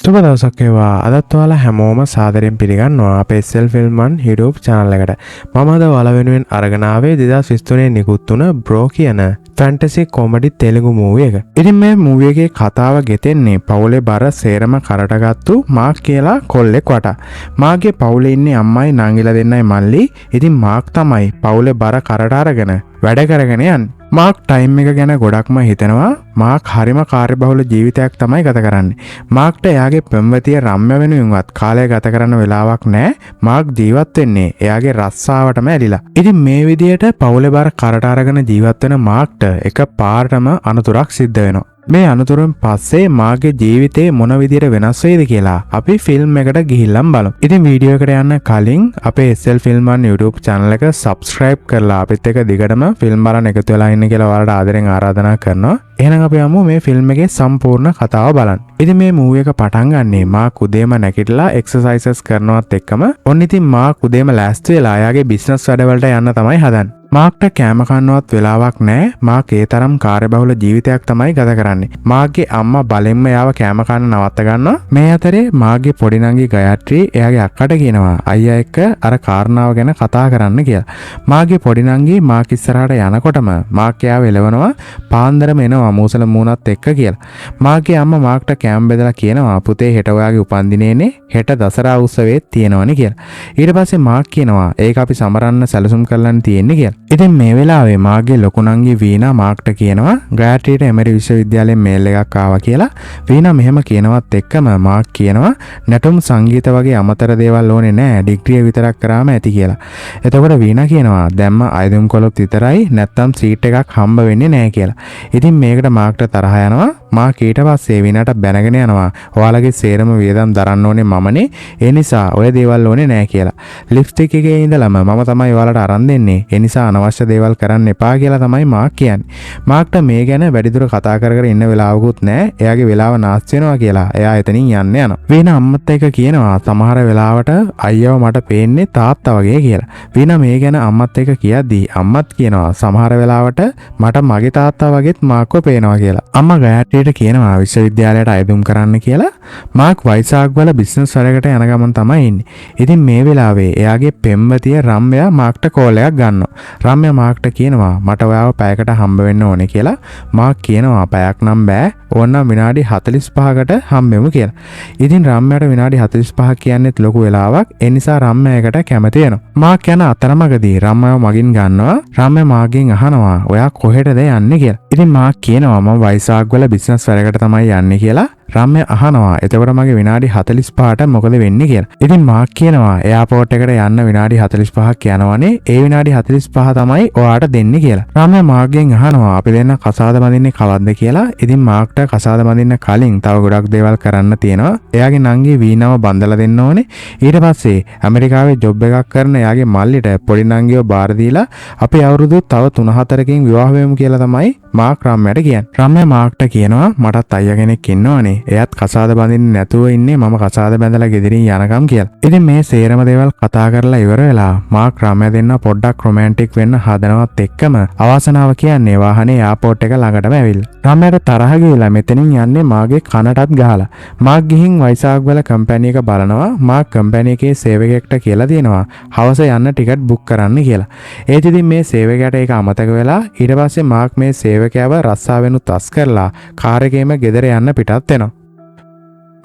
සුබ දවසක් වේවා. අදත් ඔයාලා හැමෝම සාදරයෙන් පිළිගන්නවා අපේ SL Film 1 YouTube channel එකට. මම අද ඔයාලා වෙනුවෙන් අරගෙන ආවේ 2023 නිකුත් වුණ Bro කියන fantasy comedy තෙලුගු movie එක. ඉතින් මේ movie එකේ කතාව ගෙතෙන්නේ පවුලේ බර සේරම කරටගත්තු මාක් කියලා කොල්ලෙක් වටා. මාගේ පවුලේ ඉන්නේ අම්මයි නංගිලා දෙන්නයි මල්ලි. ඉතින් මාක් තමයි පවුලේ බර කරට අරගෙන වැඩ කරගෙන යන්නේ. මාක් ටයිම් එක ගැන ගොඩක්ම හිතෙනවා. මාක් හරිම කාර්යබහුල ජීවිතයක් තමයි ගත කරන්නේ. මාක්ට එයාගේ පෙම්වතිය රම්‍ය වෙනුවෙන්වත් කාලය ගත කරන්න වෙලාවක් නැහැ. මාක් ජීවත් වෙන්නේ එයාගේ රස්සාවටම ඇලිලා. ඉතින් මේ විදියට පවුලේ බර කරට අරගෙන ජීවත් වෙන මාක්ට එක පාරටම අනතුරක් සිද්ධ වෙනවා. මේ අනතුරෙන් පස්සේ මාගේ ජීවිතේ මොන විදියට වෙනස් වෙයිද කියලා අපි ෆිල්ම් එකට ගිහිල්ලාම බලමු. ඉතින් වීඩියෝ එකට යන්න කලින් අපේ SL Film 1 YouTube channel එක subscribe කරලා අපිත් එක්ක දිගටම ෆිල්ම් බලන්න එකතු වෙලා ඉන්න කියලා ඔයාලට ආදරෙන් ආරාධනා කරනවා. එහෙනම් අපි යමු මේ ෆිල්ම් එකේ සම්පූර්ණ කතාව බලන්න. ඉතින් මේ මූවි එක පටන් ගන්නේ මාක් උදේම නැගිටලා එක්සර්සයිසස් කරනවත් එක්කම ඔන්න ඉතින් මාක් උදේම ලෑස්ති වෙලා එයාගේ බිස්නස් වැඩවලට යන්න තමයි හදන්නේ. මාක්ට කෑම කන්නවත් වෙලාවක් නැහැ. මාක් ඒ තරම් කාර්යබහුල ජීවිතයක් තමයි ගත කරන්නේ. මාගේ අම්මා බලෙන්ම එයාව කෑම කන්න නවත්ත ගන්නවා. මේ අතරේ මාගේ පොඩි නංගි ගයත්‍රි එයාගේ අක්කට කියනවා අයියා එක්ක අර කාරණාව ගැන කතා කරන්න කියලා. මාගේ පොඩි නංගි මාක් ඉස්සරහට යනකොටම මාක් එයාව එලවනවා පාන්දරම එනවා මූසල මූණත් එක්ක කියලා. මාගේ අම්මා මාක්ට කෑම බෙදලා කියනවා පුතේ හෙට ඔයාගේ උපන්දිනේනේ හෙට දසරා උත්සවයේත් තියෙනවනේ කියලා. ඊට පස්සේ මාක් කියනවා ඒක අපි සමරන්න සැලසුම් කරන්න තියෙන්නේ කියලා. ඉතින් මේ වෙලාවේ මාගේ ලොකු නංගි වීනා මාක්ට කියනවා ගයත්‍රිට එමරි විශ්වවිද්‍යාලයෙන් මේල් එකක් ආවා කියලා. වීනා මෙහෙම කියනවත් එක්කම මාක් කියනවා නැටුම් සංගීත වගේ අමතර දේවල් ඕනේ නැහැ ඩිග්‍රිය විතරක් කරාම ඇති කියලා. එතකොට වීනා කියනවා දැම්ම අයදුම් කොලොත් විතරයි නැත්තම් සීට් එකක් හම්බ වෙන්නේ නැහැ කියලා. ඉතින් මේකට මාක්ට තරහ යනවා. මාක් ඊට පස්සේ වීනාට බැනගෙන යනවා ඔයාලගේ සේරම වියදම් දරන්න ඕනේ මමනේ ඒ නිසා ඔය දේවල් ඕනේ නැහැ කියලා. ලිප්ස්ටික් එකේ ඉඳලම මම තමයි ඔයාලට අරන් දෙන්නේ ඒ නිසා අවශ්‍ය දේවල් කරන්න එපා කියලා තමයි මාක් කියන්නේ. මාක්ට මේ ගැන වැඩිදුර කතා කර කර ඉන්න වෙලාවකුත් නැහැ. එයාගේ වෙලාව නාස්ති වෙනවා කියලා එයා එතනින් යන්න යනවා. වීනා අම්මත් එක්ක කියනවා සමහර වෙලාවට අයියව මට පේන්නේ තාත්තා වගේ කියලා. වීනා මේ ගැන අම්මත් එක්ක කියද්දී අම්මත් කියනවා සමහර වෙලාවට මට මගේ තාත්තා වගේත් මාක්ව පේනවා කියලා. අම්මා ගයත්‍රිට කියනවා විශ්වවිද්‍යාලයට අයදුම් කරන්න කියලා. මාක් වයිසාග් වල බිස්නස් වැඩකට යන ගමන් තමයි ඉන්නේ. ඉතින් මේ වෙලාවේ එයාගේ පෙම්වතිය රම්යා මාක්ට කෝල් එකක් ගන්නවා. රම්යා මාක්ට කියනවා මට ඔයාව පැයකට හම්බ වෙන්න ඕනේ කියලා. මාක් කියනවා පැයක් නම් බෑ ඕනනම් විනාඩි 45කට හම්බෙමු කියලා. ඉතින් රම්යාට විනාඩි 45ක් කියන්නේත් ලොකු වෙලාවක්. ඒ නිසා රම්යා එකට කැමති වෙනවා. මාක් යන අතරමඟදී රම්යාව මගින් ගන්නවා. රම්යා මාගෙන් අහනවා ඔයා කොහෙටද යන්නේ කියලා. ඉතින් මාක් කියනවා මම වයිසාග් වල බිස්නස් වැඩකට තමයි යන්නේ කියලා. රම්යා අහනවා එතකොට මගේ විනාඩි 45ට මොකද වෙන්නේ කියලා. ඉතින් මාක් කියනවා එයාපෝට් එකට යන්න විනාඩි 45ක් යනවනේ ඒ විනාඩි 45 තමයි ඔයාට දෙන්නේ කියලා. රම්යා මාක්ගෙන් අහනවා අපි දෙන්න කසාද බඳින්නේ කවද්ද කියලා. ඉතින් මාක්ට කසාද බඳින්න කලින් තව ගොඩක් දේවල් කරන්න තියෙනවා. එයාගේ නංගි වීණාව බඳලා දෙන්න ඕනේ. ඊට පස්සේ ඇමරිකාවේ ජොබ් එකක් කරන එයාගේ මල්ලිට පොඩි නංගිව බාර දීලා අපි අවුරුදු තව 3-4කින් විවාහ වෙමු කියලා තමයි මාක් රම්යාට කියන්නේ. රම්යා මාක්ට කියනවා මටත් අයියා කෙනෙක් ඉන්නවනේ එයත් කසාද බඳින්නේ නැතුව ඉන්නේ මම කසාද බැඳලා ගෙදරින් යනකම් කියලා. ඉතින් මේ සේරම දේවල් කතා කරලා ඉවර වෙලා මාක් රම්යා දෙන්න පොඩ්ඩක් රොමැන්ටික් වෙන්න හදනවත් එක්කම අවසනාව කියන්නේ වාහනේ එයාපෝට් එක ළඟටම ඇවිල්ලා. රම්යාට තරහ ගිහලා මෙතනින් යන්නේ මාගේ කනටත් ගහලා. මාක් ගිහින් වයිසාග් වල කම්පැනි එක බලනවා. මාක් කම්පැනි එකේ සේවකයෙක්ට කියලා දෙනවා හවස යන්න ටිකට් බුක් කරන්න කියලා. ඒත් ඉතින් මේ සේවකයාට ඒක අමතක වෙලා ඊට පස්සේ මාක් මේ සේවකයාව රස්සාවෙනුත් අස් කරලා කාර් එකේම ගෙදර යන්න පිටත් වෙනවා.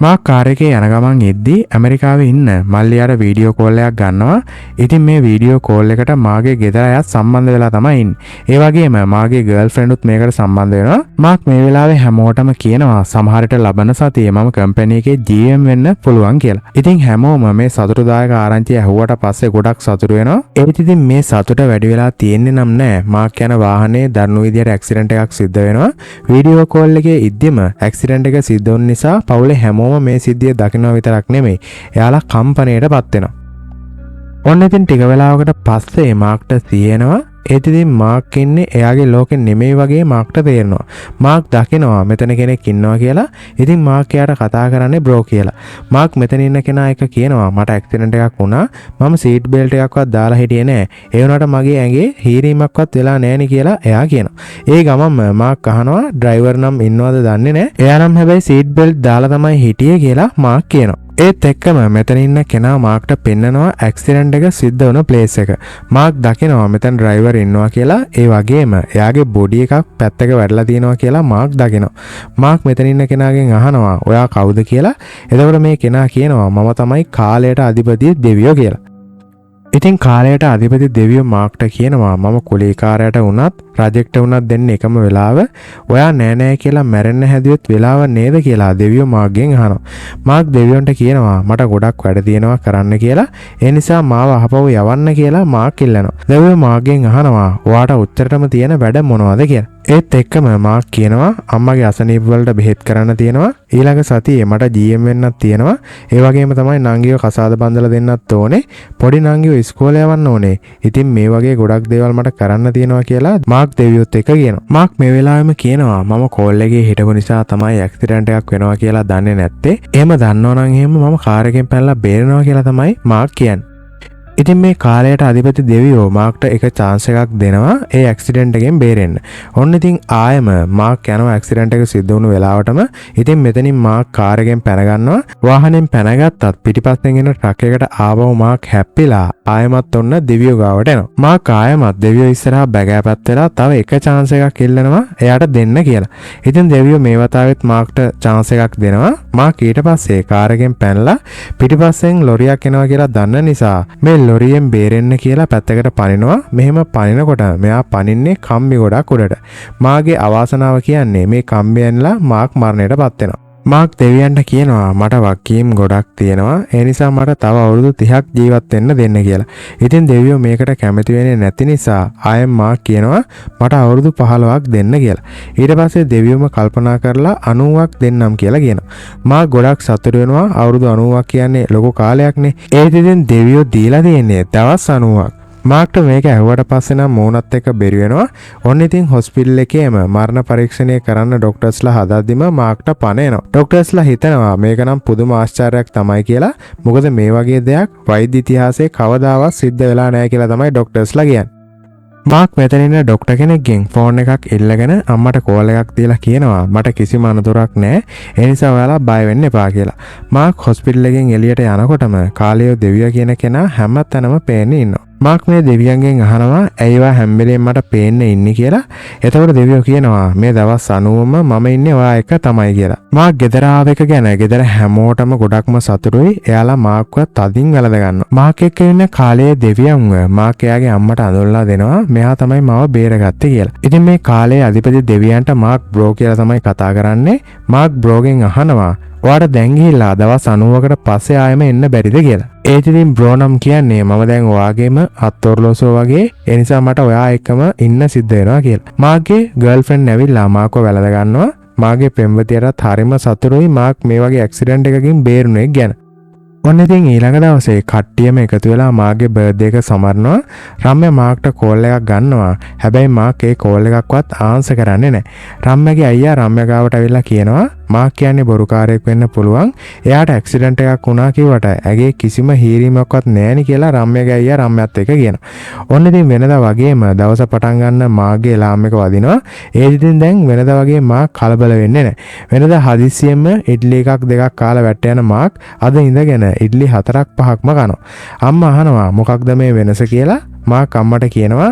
මාක් කාර් එකේ යන ගමන් එද්දී ඇමරිකාවේ ඉන්න මල්ලියාට වීඩියෝ කෝල් එකක් ගන්නවා. ඉතින් මේ වීඩියෝ කෝල් එකට මාගේ ගෙදර අයත් සම්බන්ධ වෙලා තමයි ඉන්නේ. ඒ වගේම මාගේ ගර්ල්ෆ්‍රෙන්ඩ් උත් මේකට සම්බන්ධ වෙනවා. මාක් මේ වෙලාවේ හැමෝටම කියනවා සමහරට ලබන සතියේ මම කම්පැනි එකේ GM වෙන්න පුළුවන් කියලා. ඉතින් හැමෝම මේ සතුටුදායක ආරංචිය ඇහුවට පස්සේ ගොඩක් සතුටු වෙනවා. ඒත් ඉතින් මේ සතුට වැඩි වෙලා තියෙන්නේ නම් නෑ. මාක් යන වාහනේ දරුණු විදියට ඇක්සිඩන්ට් එකක් සිද්ධ වෙනවා. වීඩියෝ කෝල් එකේ ඉද්දිම ඇක්සිඩන්ට් එක සිද්ධ වුන නිසා පවුලේ හැමෝම මේ සිද්ධිය දකිනවා විතරක් නෙමෙයි එයාලා කම්පණයට පත් වෙනවා. ඔන්න ඉතින් ටික වෙලාවකට පස්සේ මාක්ට තියෙනවා ඒත් ඉතින් මාක් ඉන්නේ එයාගේ ලෝකෙ නෙමෙයි වගේ මාක්ට තේරෙනවා. මාක් දකිනවා මෙතන කෙනෙක් ඉන්නවා කියලා. ඉතින් මාක් එයාට කතා කරන්නේ බ්‍රෝ කියලා. මාක් මෙතන ඉන්න කෙනා එක කියනවා මට ඇක්සිඩන්ට් එකක් වුණා. මම සීට් බෙල්ට් එකක්වත් දාලා හිටියේ නෑ. ඒ වුණාට මගේ ඇඟේ හීරීමක්වත් වෙලා නෑනේ කියලා එයා කියනවා. ඒ ගමන්ම මාක් අහනවා ඩ්‍රයිවර් නම් ඉන්නවද දන්නේ නෑ. එයා නම් හැබැයි සීට් බෙල්ට් දාලා තමයි හිටියේ කියලා මාක් කියනවා. ඒත් එක්කම මෙතන ඉන්න කෙනා මාක්ට පෙන්නනවා ඇක්සිඩන්ට් එක සිද්ධ වුණ ප්ලේස් එක. මාක් දකිනවා මෙතන ඩ්‍රයිවර් ඉන්නවා කියලා. ඒ වගේම එයාගේ බොඩි එකක් පැත්තක වැටලා තියෙනවා කියලා මාක් දකිනවා. මාක් මෙතන ඉන්න කෙනාගෙන් අහනවා ඔයා කවුද කියලා. එතකොට මේ කෙනා කියනවා මම තමයි කාලයට අධිපති දෙවියෝ කියලා. ඉතින් කාලයට අධිපති දෙවියෝ මාක්ට කියනවා මම කුලීකාරයට වුණත් රජෙක්ට වුණත් දෙන්න එකම වෙලාව ඔයා නෑ නෑ කියලා මැරෙන්න හැදුවෙත් වෙලාව නේද කියලා දෙවියෝ මාක්ගෙන් අහනවා. මාක් දෙවියන්ට කියනවා මට ගොඩක් වැඩ තියෙනවා කරන්න කියලා. ඒ නිසා මාව අහපව් යවන්න කියලා මාක් ඉල්ලනවා. දෙවියෝ මාක්ගෙන් අහනවා ඔයාට උත්තරටම තියෙන වැඩ මොනවද කියලා. ඒත් එක්කම මාක් කියනවා අම්මගේ අසනීප වලට බෙහෙත් කරන්න තියෙනවා. ඊළඟ සතියේ මට GM වෙන්නත් තියෙනවා. ඒ වගේම තමයි නංගිව කසාද බඳලා දෙන්නත් ඕනේ. පොඩි නංගිව ඉස්කෝලේ යවන්න ඕනේ. ඉතින් මේ වගේ ගොඩක් දේවල් මට කරන්න තියෙනවා කියලා මාක් දෙවියොත් එක කියනවා. මාක් මේ වෙලාවෙම කියනවා මම කෝල් එකේ හිටපු නිසා තමයි ඇක්සිඩන්ට් එකක් වෙනවා කියලා දන්නේ නැත්තේ. එහෙම දන්නව නම් එහෙම මම කාර් එකෙන් පැනලා බේරෙනවා කියලා තමයි මාක් කියන්නේ. ඉතින් මේ කාලයට අධිපති දෙවියෝ මාක්ට එක chance එකක් දෙනවා ඒ ඇක්සිඩන්ට් එකෙන් බේරෙන්න. ඔන්න ඉතින් ආයෙම මාක් යනවා ඇක්සිඩන්ට් එක සිද්ධ වුණු වෙලාවටම. ඉතින් මෙතනින් මාක් කාර් එකෙන් පැන ගන්නවා. වාහනෙන් පැනගත්තත් පිටිපස්සෙන් එන ට්‍රක් එකට ආවම මාක් හැප්පිලා ආයෙමත් ඔන්න දෙවියෝ ගාවට එනවා. මාක් ආයෙමත් දෙවියෝ ඉස්සරහා බැගෑපත් වෙලා තව එක chance එකක් ඉල්ලනවා එයාට දෙන්න කියලා. ඉතින් දෙවියෝ මේ වතාවෙත් මාක්ට chance එකක් දෙනවා. මාක් ඊට පස්සේ කාර් එකෙන් පැනලා පිටිපස්සෙන් ලොරියක් එනවා කියලා දන්න නිසා මේ ලොරියෙන් බේරෙන්න කියලා පැත්තකට පනිනවා. මෙහෙම පනිනකොට මෙයා පනින්නේ කම්බි ගොඩක් උඩට. මාගේ අවාසනාව කියන්නේ මේ කම්බියෙන්ලා මාක් මරණයටපත් වෙනවා. මාක් දෙවියන්ට කියනවා මට වක්කීම් ගොඩක් තියෙනවා. ඒ නිසා මට තව අවුරුදු 30ක් ජීවත් වෙන්න දෙන්න කියලා. ඉතින් දෙවියෝ මේකට කැමති වෙන්නේ නැති නිසා ආයෙත් මාක් කියනවා මට අවුරුදු 15ක් දෙන්න කියලා. ඊට පස්සේ දෙවියෝම කල්පනා කරලා 90ක් දෙන්නම් කියලා කියනවා. මාක් ගොඩක් සතුටු වෙනවා. අවුරුදු 90ක් කියන්නේ ලොකු කාලයක්නේ. ඒත් ඉතින් දෙවියෝ දීලා තියෙන්නේ දවස් 90ක්. මාක්ට මේක ඇහුවට පස්සේ නම් මෝනත් එක්ක බැරි වෙනවා. ඔන්න ඉතින් හොස්පිටල් එකේම මරණ පරීක්ෂණය කරන්න ડોක්ටර්ස්ලා හදද්දිම මාක්ට පණ එනවා. ડોක්ටර්ස්ලා හිතනවා මේක නම් පුදුම ආශ්චර්යයක් තමයි කියලා. මොකද මේ වගේ දෙයක් වෛද්‍ය ඉතිහාසයේ කවදාවත් සිද්ධ වෙලා නැහැ කියලා තමයි ડોක්ටර්ස්ලා කියන්නේ. මාක් මෙතන ඉන්න ડોක්ටර් කෙනෙක්ගෙන් ෆෝන් එකක් ඉල්ලගෙන අම්මට කෝල් එකක් දීලා කියනවා මට කිසිම අනතුරක් නැහැ. ඒ නිසා ඔයාලා බය වෙන්න එපා කියලා. මාක් හොස්පිටල් එකෙන් එළියට යනකොටම කාලියෝ දෙවියා කියන කෙනා හැමතැනම පේන්නේ ඉන්නවා. මාක් මේ දෙවියන්ගෙන් අහනවා ඇයිවා හැම වෙලේම මට පේන්න ඉන්නේ කියලා. එතකොට දෙවියෝ කියනවා මේ දවස් 90ම මම ඉන්නේ ඔයා එක තමයි කියලා. මාක් ගෙදර ආව එක ගැන ගෙදර හැමෝටම ගොඩක්ම සතුටුයි. එයාලා මාක්ව තදින් වැළඳ ගන්නවා. මාක් එක්ක ඉන්න කාලයේ දෙවියන්ව මාක් එයාගේ අම්මට අඳුල්ලා දෙනවා මෙයා තමයි මාව බේරගත්තේ කියලා. ඉතින් මේ කාලයේ අධිපති දෙවියන්ට මාක් බ්‍රෝ කියලා තමයි කතා කරන්නේ. මාක් බ්‍රෝගෙන් අහනවා ඔයාට දැන් ගිහිල්ලා දවස් 90කට පස්සේ ආයෙම එන්න බැරිද කියලා. ඒත් ඉතින් බ්‍රෝ නම් කියන්නේ මම දැන් ඔයාගේම අත්ඔරලෝසුව වගේ ඒ නිසා මට ඔයා එක්කම ඉන්න සිද්ධ වෙනවා කියලා. මාගේ ගර්ල්ෆ්‍රෙන්ඩ් ඇවිල්ලා මාකව වැළඳ ගන්නවා. මාගේ පෙම්වතියටත් හරිම සතුටුයි මාක් මේ වගේ ඇක්සිඩන්ට් එකකින් බේරුණේ ගැන. ඔන්න ඉතින් ඊළඟ දවසේ කට්ටියම එකතු වෙලා මාගේ බර්ත්ඩේ එක සමරනවා. රම්‍ය මාක්ට කෝල් එකක් ගන්නවා. හැබැයි මාක් ඒ කෝල් එකක්වත් ආන්සර් කරන්නේ නැහැ. රම්‍යගේ අයියා රම්‍ය ගාවට ඇවිල්ලා කියනවා මාක් කියන්නේ බොරුකාරයෙක් වෙන්න පුළුවන්. එයාට ඇක්සිඩන්ට් එකක් වුණා කිව්වට ඇගේ කිසිම හීරීමක්වත් නැහෙනි කියලා රම්‍යගේ අයියා රම්‍යත් එක්ක කියනවා. ඔන්න ඉතින් වෙනදා වගේම දවස පටන් ගන්න මාගේ එලාම් එක වදිනවා. ඒ ඉතින් දැන් වෙනදා වගේ මාක් කලබල වෙන්නේ නැහැ. වෙනදා හදිස්සියෙම ඉඩ්ලි එකක් දෙකක් කාලා වැට යන මාක් අද ඉඳගෙන ඉඩ්ලි 4ක් 5ක්ම කනවා. අම්මා අහනවා මොකක්ද මේ වෙනස කියලා. මාක් අම්මට කියනවා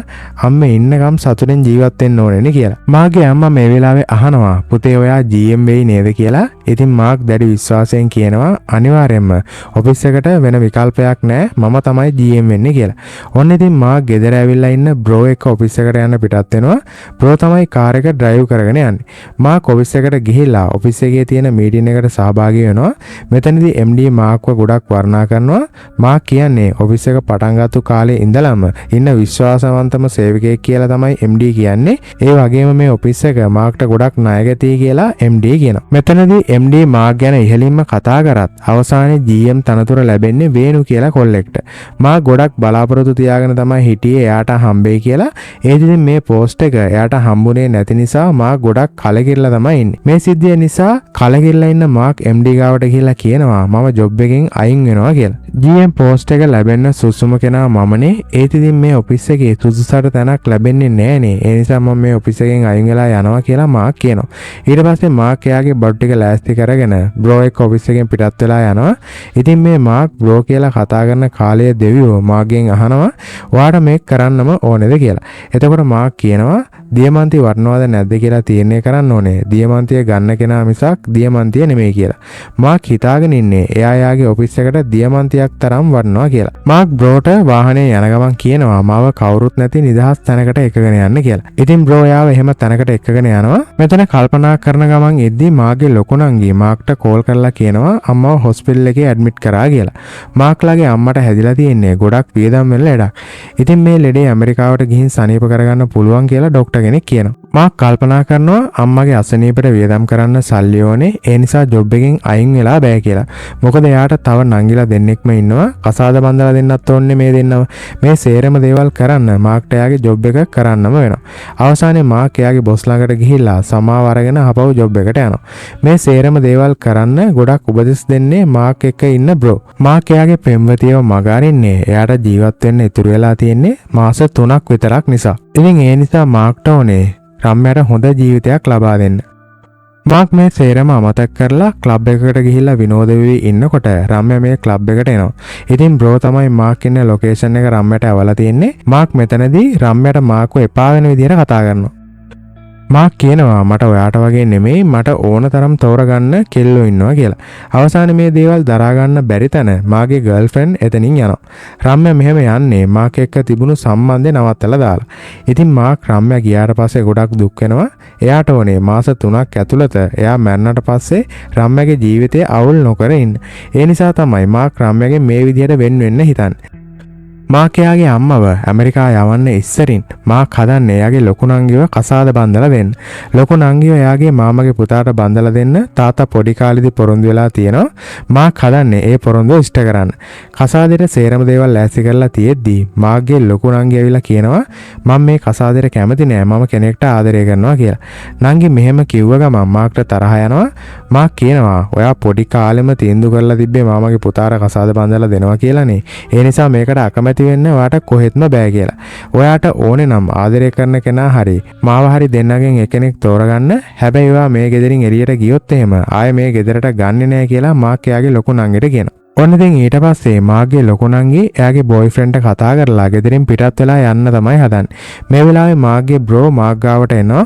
අම්මේ ඉන්නකම් සතුටෙන් ජීවත් වෙන්න ඕනේනේ කියලා. මාගේ අම්මා මේ වෙලාවේ අහනවා පුතේ ඔයා GM වෙයි නේද කියලා. ඉතින් මාක් දැඩි විශ්වාසයෙන් කියනවා අනිවාර්යයෙන්ම ඔෆිස් එකට වෙන විකල්පයක් නැහැ මම තමයි GM වෙන්නේ කියලා. ඔන්න ඉතින් මාක් ගෙදර ඇවිල්ලා ඉන්න බ්‍රෝ එක්ක ඔෆිස් එකට යන්න පිටත් වෙනවා. බ්‍රෝ තමයි කාර් එක ඩ්‍රයිව් කරගෙන යන්නේ. මාක් ඔෆිස් එකට ගිහිල්ලා ඔෆිස් එකේ තියෙන මීටින් එකට සහභාගී වෙනවා. මෙතනදී MD මාක්ව ගොඩක් වර්ණනා කරනවා. මාක් කියන්නේ ඔෆිස් එක පටන් ගත්ත කාලේ ඉඳලම ඉන්න විශ්වාසවන්තම සේවකයෙක් කියලා තමයි MD කියන්නේ. ඒ වගේම මේ ඔෆිස් එක මාක්ට ගොඩක් ණයගැතියි කියලා MD කියනවා. මෙතනදී MD මාක් ගැන ඉහළින්ම කතා කරත් අවසානයේ GM තනතුර ලැබෙන්නේ වේණු කියලා කොල්ලෙක්ට. මාක් ගොඩක් බලාපොරොත්තු තියාගෙන තමයි හිටියේ එයාට හම්බෙයි කියලා. ඒත් ඉතින් මේ පෝස්ට් එක එයාට හම්බුනේ නැති නිසා මාක් ගොඩක් කලකිරලා තමයි ඉන්නේ. මේ සිද්ධිය නිසා කලකිරලා ඉන්න මාක් MD ගාවට ගිහිල්ලා කියනවා මම ජොබ් එකෙන් අයින් වෙනවා කියලා. GM පෝස්ට් එක ලැබෙන්න සුසුම කෙනා මමනේ. ඒත් ඉතින් මේ ඔෆිස් එකේ සුදුසුසට තැනක් ලැබෙන්නේ නැහනේ. ඒ නිසා මම මේ ඔෆිස් එකෙන් අයින් වෙලා යනවා කියලා මාක් කියනවා. ඊට පස්සේ මාක් එයාගේ බඩු ටික ලෑස්ති කරගෙන බ්‍රෝ එක්ක ඔෆිස් එකෙන් පිටත් වෙලා යනවා. ඉතින් මේ මාක් බ්‍රෝ කියලා කතා කරන කාලයේ දෙවියෝ මාගෙන් අහනවා ඔයාට මේක කරන්නම ඕනේද කියලා. එතකොට මාක් කියනවා දියමන්ති වර්ණවද නැද්ද කියලා තීරණය කරන්න ඕනේ. දියමන්තිය ගන්න කෙනා මිසක් දියමන්තිය නෙමෙයි කියලා. මාක් හිතාගෙන ඉන්නේ එයා යාගේ ඔෆිස් එකට දියමන්තියක් තරම් වර්ණනවා කියලා. මාක් බ්‍රෝට වාහනේ යන ගමන් කියනවා මාව කවුරුත් නැති නිදහස් තැනකට එකගෙන යන්න කියලා. ඉතින් බ්‍රෝ යාව එහෙම තැනකට එකගෙන යනවා. මෙතන කල්පනා කරන ගමන් එද්දි මාගේ ලොකු නංගි මාක්ට කෝල් කරලා කියනවා අම්මව හොස්පිටල් එකේ ඇඩ්මිට් කරා කියලා. මාක්ලාගේ අම්මට හැදිලා තියෙන්නේ ගොඩක් වියදම් වෙන ලෙඩක්. ඉතින් මේ ලෙඩේ ඇමරිකාවට ගිහින් සනීප කරගන්න පුළුවන් කියලා ડોක්ටර් කෙනෙක් කියනවා. මාක් කල්පනා කරනවා අම්මගේ අසනීපයට වියදම් කරන්න සල්ලි ඕනේ. ඒ නිසා ජොබ් එකෙන් අයින් වෙලා බෑ කියලා. මොකද එයාට තව නංගිලා දෙන්නෙක්ම ඉන්නවා. කසාද බඳලා දෙන්නත් ඕනේ මේ දෙන්නම. මේ සේරම දේවල් කරන්න මාක්ට එයාගේ ජොබ් එක කරන්නම වෙනවා. අවසානයේ මාක් එයාගේ බොස් ළඟට ගිහිල්ලා සමාව අරගෙන ආපහු ජොබ් එකට යනවා. මේ සේරම දේවල් කරන්න ගොඩක් උපදෙස් දෙන්නේ මාක් එක්ක ඉන්න බ්‍රෝ. මාක් එයාගේ පෙම්වතියව මග අරින්නේ එයාට ජීවත් වෙන්න ඉතුරු වෙලා තියෙන්නේ මාස 3ක් විතරක් නිසා. ඉතින් ඒ නිසා මාක්ට ඕනේ රම්යාට හොඳ ජීවිතයක් ලබා දෙන්න. මාක් මේ සේරම අමතක කරලා ක්ලබ් එකකට ගිහිල්ලා විනෝද වෙවි ඉන්නකොට රම්යා මේ ක්ලබ් එකට එනවා. ඉතින් බ්‍රෝ තමයි මාක් ඉන්න ලොකේෂන් එක රම්යාට අවලා තියෙන්නේ. මාක් මෙතනදී රම්යාට මාක්ව එපා වෙන විදිහට කතා කරනවා. මාක් කියනවා මට ඔයාට වගේ නෙමෙයි මට ඕන තරම් තෝරගන්න කෙල්ලෝ ඉන්නවා කියලා. අවසානයේ මේ දේවල් දරා ගන්න බැරි තැන මාගේ ගර්ල්ෆ්‍රෙන්ඩ් එතනින් යනවා. රම්යා මෙහෙම යන්නේ මාක් එක්ක තිබුණු සම්බන්ධය නවත්තලා දාලා. ඉතින් මාක් රම්යා ගියාට පස්සේ ගොඩක් දුක් වෙනවා. එයාට ඕනේ මාස 3ක් ඇතුළත එයා මැරුණාට පස්සේ රම්යාගේ ජීවිතය අවුල් නොකර ඉන්න. ඒ නිසා තමයි මාක් රම්යාගේ මේ විදිහට වෙන්න හිතන්නේ. මාක් එයාගේ අම්මව ඇමරිකා යවන්න ඉස්සරින් මාක් හදන්නේ එයාගේ ලොකු නංගිව කසාද බඳලා දෙන්න. ලොකු නංගිව එයාගේ මාමගේ පුතාට බඳලා දෙන්න තාත්තා පොඩි කාලේදී පොරොන්දු වෙලා තියෙනවා. මාක් හදන්නේ ඒ පොරොන්දුව ඉෂ්ට කරන්න. කසාදෙට සේරම දේවල් ලෑස්ති කරලා තියෙද්දී මාගේ ලොකු නංගි ඇවිල්ලා කියනවා මම මේ කසාදෙට කැමති නෑ මම කෙනෙක්ට ආදරය කරනවා කියලා. නංගි මෙහෙම කිව්ව ගමන් මාක්ට තරහ යනවා. මාක් කියනවා ඔයා පොඩි කාලෙම තීන්දුව කරලා තිබ්බේ මාමගේ පුතාට කසාද බඳලා දෙනවා කියලානේ. ඒ නිසා මේකට අකමැති වෙන්න ඔයාට කොහෙත්ම බෑ කියලා. ඔයාට ඕනේ නම් ආදරය කරන කෙනා හරි මාව හරි දෙන්නගෙන් එකෙනෙක් තෝරගන්න. හැබැයි ඔයා මේ ගෙදරින් එළියට ගියොත් එහෙම ආයේ මේ ගෙදරට ගන්නෙ නෑ කියලා මාක් එයාගේ ලොකු නංගිට කියනවා. ඔන්න ඉතින් ඊට පස්සේ මාගේ ලොකු නංගි එයාගේ බොයිෆ්‍රෙන්ඩ්ට කතා කරලා ගෙදරින් පිටත් වෙලා යන්න තමයි හදන්නේ. මේ වෙලාවේ මාගේ බ්‍රෝ මාක් ගාවට එනවා.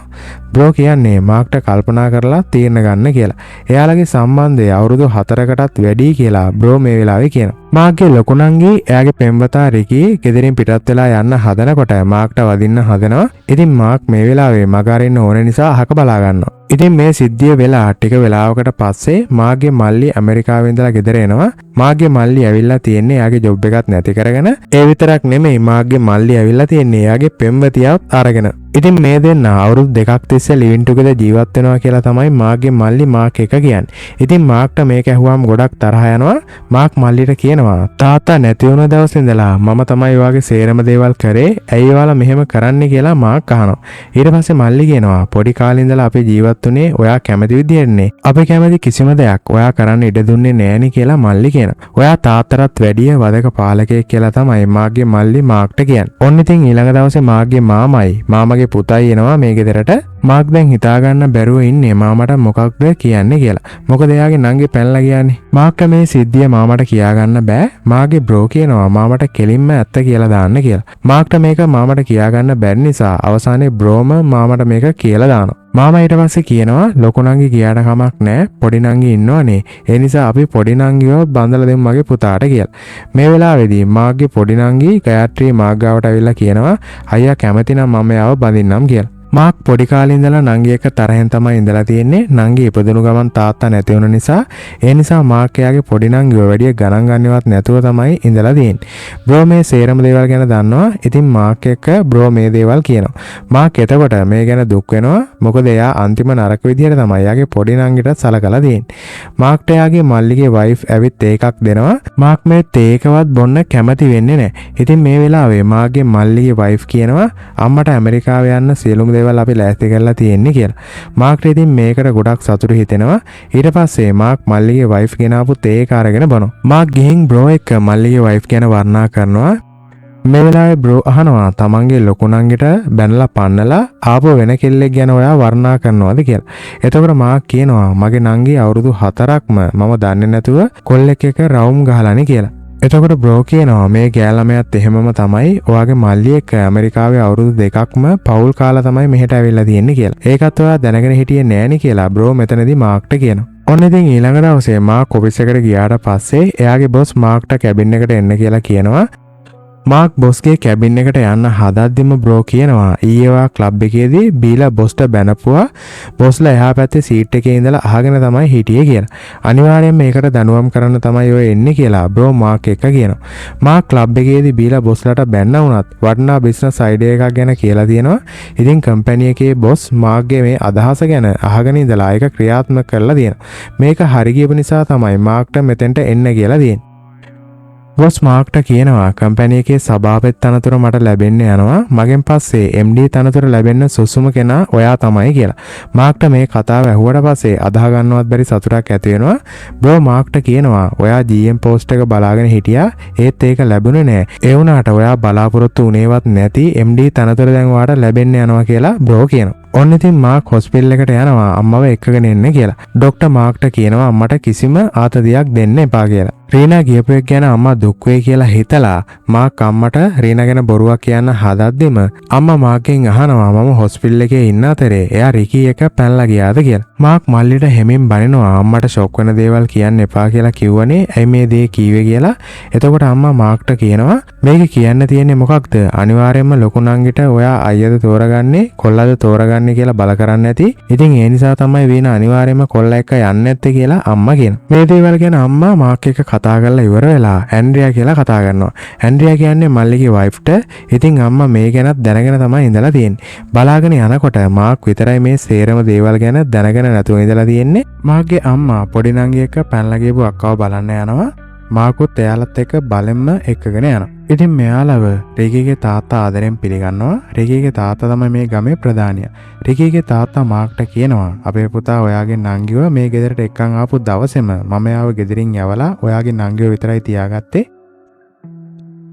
බ්‍රෝ කියන්නේ මාක්ට කල්පනා කරලා තීරණ ගන්න කියලා. එයාලගේ සම්බන්ධය අවුරුදු 4කටත් වැඩි කියලා බ්‍රෝ මේ වෙලාවේ කියනවා. මාගේ ලොකු නංගි එයාගේ පෙම්වතා රිකී ගෙදරින් පිටත් වෙලා යන්න හදනකොට මාක්ට වදින්න හදනවා. ඉතින් මාක් මේ වෙලාවේ මග අරින්න ඕන නිසා අහක බලා ගන්නවා. ඉතින් මේ සිද්ධිය වෙලා ටික වෙලාවකට පස්සේ මාගේ මල්ලි ඇමරිකාවේ ඉඳලා ගෙදර එනවා. මාගේ මල්ලි ඇවිල්ලා තියෙන්නේ එයාගේ ජොබ් එකත් නැති කරගෙන. ඒ විතරක් නෙමෙයි මාගේ මල්ලි ඇවිල්ලා තියෙන්නේ එයාගේ පෙම්වතියවත් අරගෙන. ඉතින් මේ දෙන්න අවුරුදු 2ක් තිස්සේ ලිවින් ටුගෙදර් ජීවත් වෙනවා කියලා තමයි මාගේ මල්ලි මාක් එක කියන්නේ. ඉතින් මාක්ට මේක ඇහුවාම ගොඩක් තරහ යනවා. මාක් මල්ලිට කියනවා තාත්තා නැති වුණ දවසේ ඉඳලා මම තමයි ඔයාගේ සේරම දේවල් කරේ. ඇයි ඔයාලා මෙහෙම කරන්නේ කියලා මාක් අහනවා. ඊට පස්සේ මල්ලි කියනවා පොඩි කාලේ ඉඳලා අපි ජීවත් වුණේ ඔයා කැමති විදිහටනේ. අපි කැමති කිසිම දෙයක් ඔයා කරන්න ඉඩ දුන්නේ නෑනේ කියලා මල්ලි කියනවා. ඔයා තාත්තටත් වැඩිය වදක පාලකයෙක් කියලා තමයි මාගේ මල්ලි මාක්ට කියන්නේ. ඔන්න ඉතින් ඊළඟ දවසේ මාගේ මාමයි පුතයි එනවා මේ ගෙදරට. මාක් දැන් හිතාගන්න බැරුව ඉන්නේ මාමට මොකක්ද කියන්නේ කියලා. මොකද එයාගේ නංගි පැනලා ගියානේ. මාක්ට මේ සිද්ධිය මාමට කියාගන්න බෑ. මාගේ බ්‍රෝ කියනවා මාමට කෙලින්ම ඇත්ත කියලා දාන්න කියලා. මාක්ට මේක මාමට කියාගන්න බැරි නිසා අවසානයේ බ්‍රෝම මාමට මේක කියලා දානවා. මාමා ඊට පස්සේ කියනවා ලොකු නංගි ගියාට කමක් නැහැ. පොඩි නංගි ඉන්නවනේ. ඒ නිසා අපි පොඩි නංගිව බඳලා දෙමු මගේ පුතාට කියලා. මේ වෙලාවේදී මාගේ පොඩි නංගි ගයත්‍රි මාගාවට ඇවිල්ලා කියනවා අයියා කැමති නම් මම යාව බඳින්නම් කියලා. මාක් පොඩි කාලේ ඉඳලා නංගි එක්ක තරහෙන් තමයි ඉඳලා තියෙන්නේ. නංගි ඉපදුණු ගමන් තාත්තා නැති වුණ නිසා ඒ නිසා මාක් එයාගේ පොඩි නංගිව වැඩි ගණන් ගන්නවත් නැතුව තමයි ඉඳලා තියෙන්නේ. බ්‍රෝ මේ සේරම දේවල් ගැන දන්නවා. ඉතින් මාක් එක්ක බ්‍රෝ මේ දේවල් කියනවා. මාක් එතකොට මේ ගැන දුක් වෙනවා. මොකද එයා අන්තිම නරක විදියට තමයි එයාගේ පොඩි නංගිට සලකලා තියෙන්නේ. මාක්ට එයාගේ මල්ලිගේ වයිෆ් ඇවිත් තේකක් දෙනවා. මාක් මේ තේකවත් බොන්න කැමති වෙන්නේ නැහැ. ඉතින් මේ වෙලාවේ මාගේ මල්ලිගේ වයිෆ් කියනවා අම්මට ඇමරිකාව යන්න සියලුම දේවල් අපි ලෑස්ති කරලා තියෙන්නේ කියලා. මාක්ට ඉතින් මේකට ගොඩක් සතුටු හිතෙනවා. ඊට පස්සේ මාක් මල්ලිගේ වයිෆ් ගෙනාපු තේක අරගෙන බොනවා. මාක් ගිහින් බ්‍රෝ එක්ක මල්ලිගේ වයිෆ් ගැන වර්ණනා කරනවා. මේ වෙලාවේ බ්‍රෝ අහනවා තමන්ගේ ලොකු නංගිට බැනලා පන්නලා ආපහු වෙන කෙල්ලෙක් ගැන ඔයා වර්ණනා කරනවද කියලා. එතකොට මාක් කියනවා මගේ නංගි අවුරුදු 4ක්ම මම දන්නේ නැතුව කොල්ලෙක් එක්ක රවුම් ගහලානේ කියලා. එතකොට බ්‍රෝ කියනවා මේ ගෑළමයාත් එහෙමම තමයි ඔයාගේ මල්ලි එක්ක ඇමරිකාවේ අවුරුදු 2ක්ම පවුල් කාලා තමයි මෙහෙට ඇවිල්ලා තියෙන්නේ කියලා. ඒකත් ඔයා දැනගෙන හිටියේ නෑනේ කියලා බ්‍රෝ මෙතනදී මාක්ට කියනවා. ඔන්න ඉතින් ඊළඟ දවසේ මාක් ඔෆිස් එකට ගියාට පස්සේ එයාගේ බොස් මාක්ට කැබින් එකට එන්න කියලා කියනවා. මාක් බොස්ගේ කැබින් එකට යන්න හදද්දිම බ්‍රෝ කියනවා ඊයේවා ක්ලබ් එකේදී බීලා බොස්ට බැනපුවා බොස්ලා එහා පැත්තේ සීට් එකේ ඉඳලා අහගෙන තමයි හිටියේ කියලා. අනිවාර්යයෙන් මේකට දඬුවම් කරන්න තමයි ඔය එන්නේ කියලා බ්‍රෝ මාක් එක කියනවා. මාක් ක්ලබ් එකේදී බීලා බොස්ලාට බැන්න වුණත් වටිනා බිස්නස් අයිඩියා එකක් ගැන කියලා තියෙනවා. ඉතින් කම්පැනි එකේ බොස් මාක්ගේ මේ අදහස ගැන අහගෙන ඉඳලා ඒක ක්‍රියාත්මක කරලා තියෙනවා. මේක හරි ගියපු නිසා තමයි මාක්ට මෙතෙන්ට එන්න කියලා තියෙන්නේ. බොස් මාක්ට කියනවා කම්පැනි එකේ සභාපති තනතුර මට ලැබෙන්න යනවා. මගෙන් පස්සේ MD තනතුර ලැබෙන්න සුසුම කෙනා ඔයා තමයි කියලා. මාක්ට මේ කතාව ඇහුවට පස්සේ අදාහ ගන්නවත් බැරි සතුටක් ඇති වෙනවා. බ්‍රෝ මාක්ට කියනවා ඔයා GM පෝස්ට් එක බලාගෙන හිටියා. ඒත් ඒක ලැබුණේ නෑ. ඒ වුණාට ඔයා බලාපොරොත්තු වුණේවත් නැති MD තනතුර දැන් ඔයාට ලැබෙන්න යනවා කියලා බ්‍රෝ කියනවා. ඔන්න ඉතින් මාක් හොස්පිටල් එකට යනවා අම්මව එක්කගෙන එන්න කියලා. ડોක්ටර් මාක්ට කියනවා අම්මට කිසිම ආතතියක් දෙන්න එපා කියලා. රීනා ගියපු එක ගැන අම්මා දුක් වෙයි කියලා හිතලා මාක් අම්මට රීනා ගැන බොරුවක් කියන්න හදද්දිම අම්මා මාක්ගෙන් අහනවා මම හොස්පිටල් එකේ ඉන්න අතරේ එයා රිකී එක පැනලා ගියාද කියලා. මාක් මල්ලිට හැමින් බනිනවා අම්මට ෂොක් වෙන දේවල් කියන්න එපා කියලා කිව්වනේ ඇයි මේ දේ කීවේ කියලා. එතකොට අම්මා මාක්ට කියනවා මේක කියන්න තියෙන්නේ මොකක්ද? අනිවාර්යයෙන්ම ලොකු නංගිට ඔයා අයියද තෝරගන්නේ කොල්ලද තෝරගන්නේ කියලා බල කරන්න ඇති. ඉතින් ඒ නිසා තමයි වීනා අනිවාර්යයෙන්ම කොල්ලා එක්ක යන්නේ නැත්තේ කියලා අම්මා කියනවා. මේ දේවල් ගැන අම්මා මාක් එක්ක කතා කරලා ඉවර වෙලා ඇන්ඩ්‍රියා කියලා කතා කරනවා. ඇන්ඩ්‍රියා කියන්නේ මල්ලිගේ වයිෆ්ට. ඉතින් අම්මා මේ ගැනත් දැනගෙන තමයි ඉඳලා තියෙන්නේ. බලාගෙන යනකොට මාක් විතරයි මේ සේරම දේවල් ගැන දැනගෙන නැතුව ඉඳලා තියෙන්නේ. මාක්ගේ අම්මා පොඩි නංගි එක්ක පැනලා ගිහපු අක්කව බලන්න යනවා. මාකුත් එයාලත් එක්ක බලෙන්ම එක්කගෙන යනවා. ඉතින් මෙයාලව රිකීගේ තාත්තා ආදරෙන් පිළිගන්නවා. රිකීගේ තාත්තා තමයි මේ ගමේ ප්‍රධානියා. රිකීගේ තාත්තා මාක්ට කියනවා අපේ පුතා ඔයාගේ නංගිව මේ ගෙදරට එක්කන් ආපු දවසේම මම යාව ගෙදරින් යවලා ඔයාගේ නංගිව විතරයි තියාගත්තේ.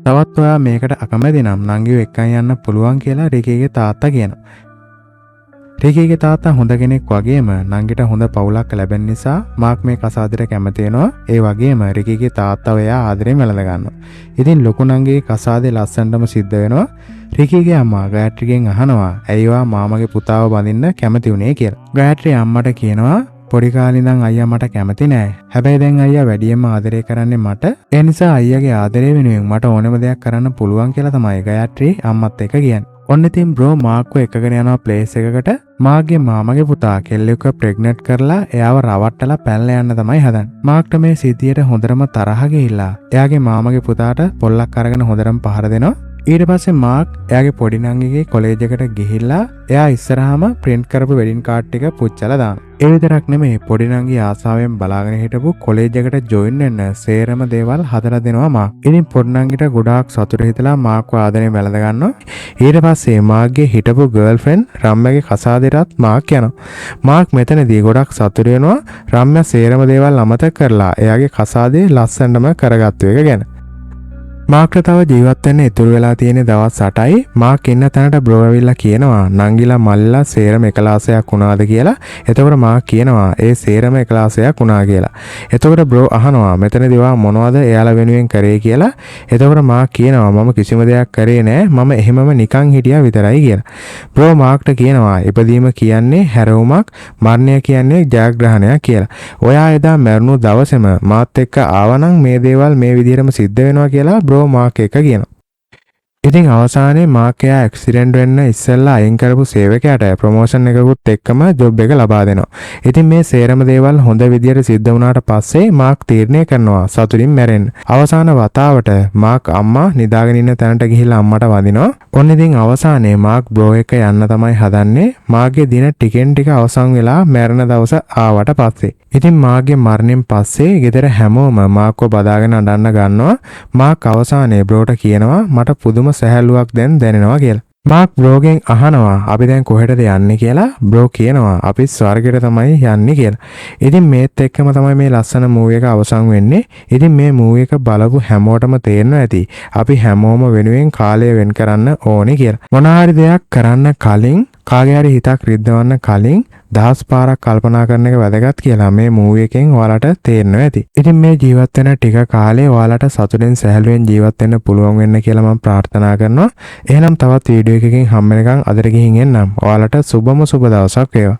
තවත් ඔයා මේකට අකමැති නම් නංගිව එක්කන් යන්න පුළුවන් කියලා රිකීගේ තාත්තා කියනවා. රිකීගේ තාත්තා හොඳ කෙනෙක් වගේම නංගිට හොඳ පවුලක් ලැබෙන නිසා මාක් මේ කසාදෙට කැමති වෙනවා. ඒ වගේම රිකීගේ තාත්තා එයා ආදරෙන් වැළඳ ගන්නවා. ඉතින් ලොකු නංගිගේ කසාදේ ලස්සනටම සිද්ධ වෙනවා. රිකීගේ අම්මා ගයත්‍රිගෙන් අහනවා ඇයි ඔයා මාමගේ පුතාව බඳින්න කැමති වුණේ කියලා. ගයත්‍රි අම්මට කියනවා පොඩි කාලේ ඉඳන් අයියා මට කැමති නෑ. හැබැයි දැන් අයියා වැඩියෙන්ම ආදරය කරන්නේ මට. ඒ නිසා අයියාගේ ආදරය වෙනුවෙන් මට ඕනම දෙයක් කරන්න පුළුවන් කියලා තමයි ගයත්‍රි අම්මත් එක්ක කියන්නේ. ඔන්න ඉතින් බ්‍රෝ මාක්ව එකගෙන යනවා ප්ලේස් එකකට. මාක්ගේ මාමගේ පුතා කෙල්ලෙක්ව ප්‍රෙග්නන්ට් කරලා එයාව රවට්ටලා පැනලා යන්න තමයි හදන්නේ. මාක්ට මේ සිද්ධියට හොඳටම තරහ ගිහිල්ලා එයාගේ මාමගේ පුතාට පොල්ලක් අරගෙන හොඳටම පහර දෙනවා. ඊට පස්සේ මාක් එයාගේ පොඩි නංගිගේ කොලේජ් එකට ගිහිල්ලා එයා ඉස්සරහාම print කරපු වෙඩින් කාඩ් එක පුච්චලා දානවා. ඒ විතරක් නෙමෙයි පොඩි නංගි ආසාවෙන් බලාගෙන හිටපු කොලේජ් එකට ජොයින් වෙන්න සේරම දේවල් හදලා දෙනවා මාක්. ඉතින් පොඩි නංගිට ගොඩාක් සතුට හිතලා මාක්ව ආදරෙන් වැළඳ ගන්නවා. ඊට පස්සේ මාක්ගේ හිටපු ගර්ල්ෆ්‍රෙන්ඩ් රම්යාගේ කසාදෙටත් මාක් යනවා. මාක් මෙතනදී ගොඩක් සතුට වෙනවා රම්යා සේරම දේවල් අමතක කරලා එයාගේ කසාදේ ලස්සනටම කරගත්තු එක ගැන. මාක්ට තව ජීවත් වෙන්න ඉතුරු වෙලා තියෙන දවස් 8යි. මාක් ඉන්න තැනට බ්‍රෝ ඇවිල්ලා කියනවා නංගිලා මල්ලිලා සේරම එකලාසයක් වුණාද කියලා. එතකොට මාක් කියනවා ඒ සේරම එකලාසයක් වුණා කියලා. එතකොට බ්‍රෝ අහනවා මෙතනදී වා මොනවද එයාලා වෙනුවෙන් කරේ කියලා. එතකොට මාක් කියනවා මම කිසිම දෙයක් කරේ නෑ. මම එහෙමම නිකන් හිටියා විතරයි කියලා. බ්‍රෝ මාක්ට කියනවා ඉපදීම කියන්නේ හැරවුමක්, මරණය කියන්නේ ජයග්‍රහණයක් කියලා. ඔයා එදා මැරුණු දවසේම මාත් එක්ක ආවනම් මේ දේවල් මේ විදිහටම සිද්ධ වෙනවා කියලා මාක් එක කියනවා. ඉතින් අවසානයේ මාක් එයා ඇක්සිඩන්ට් වෙන්න ඉස්සෙල්ලා අයින් කරපු සේවකයාට ප්‍රොමෝෂන් එකකුත් එක්කම ජොබ් එක ලබා දෙනවා. ඉතින් මේ සේරම දේවල් හොඳ විදියට සිද්ධ වුණාට පස්සේ මාක් තීරණය කරනවා සතුටින් මැරෙන්න. අවසාන වතාවට මාක් අම්මා නිදාගෙන ඉන්න තැනට ගිහිල්ලා අම්මට වදිනවා. ඔන්න ඉතින් අවසානයේ මාක් බ්‍රෝ එක යන්න තමයි හදන්නේ. මාගේ දින ටිකෙන් ටික අවසන් වෙලා මැරෙන දවස ආවට පස්සේ. ඉතින් මාගේ මරණයෙන් පස්සේ ගෙදර හැමෝම මාක්ව බදාගෙන අඬන්න ගන්නවා. මාක් අවසානයේ බ්‍රෝට කියනවා මට පුදුම සැහැල්ලුවක් දැන් දැනෙනවා කියලා. මාක් බ්‍රෝගෙන් අහනවා අපි දැන් කොහෙටද යන්නේ කියලා. බ්‍රෝ කියනවා අපි ස්වර්ගයට තමයි යන්නේ කියලා. ඉතින් මේත් එක්කම තමයි මේ ලස්සන මූවි එක අවසන් වෙන්නේ. ඉතින් මේ මූවි එක බලපු හැමෝටම තේරෙනවා ඇති අපි හැමෝම වෙනුවෙන් කාලය වෙන් කරන්න ඕනේ කියලා. මොනවා හරි දෙයක් කරන්න කලින් කාගේ හරි හිතක් රිද්දවන්න කලින් 10 පාරක් කල්පනා කරන එක වැදගත් කියලා මේ මූවි එකෙන් ඔයාලට තේරෙනවා ඇති. ඉතින් මේ ජීවත් වෙන ටික කාලේ ඔයාලට සතුටෙන් සැහැල්ලුවෙන් ජීවත් වෙන්න පුළුවන් වෙන්න කියලා මම ප්‍රාර්ථනා කරනවා. එහෙනම් තවත් වීඩියෝ එකකින් හම්බ වෙනකන් අදට ගිහින් එන්නම්. ඔයාලට සුබම සුබ දවසක් වේවා.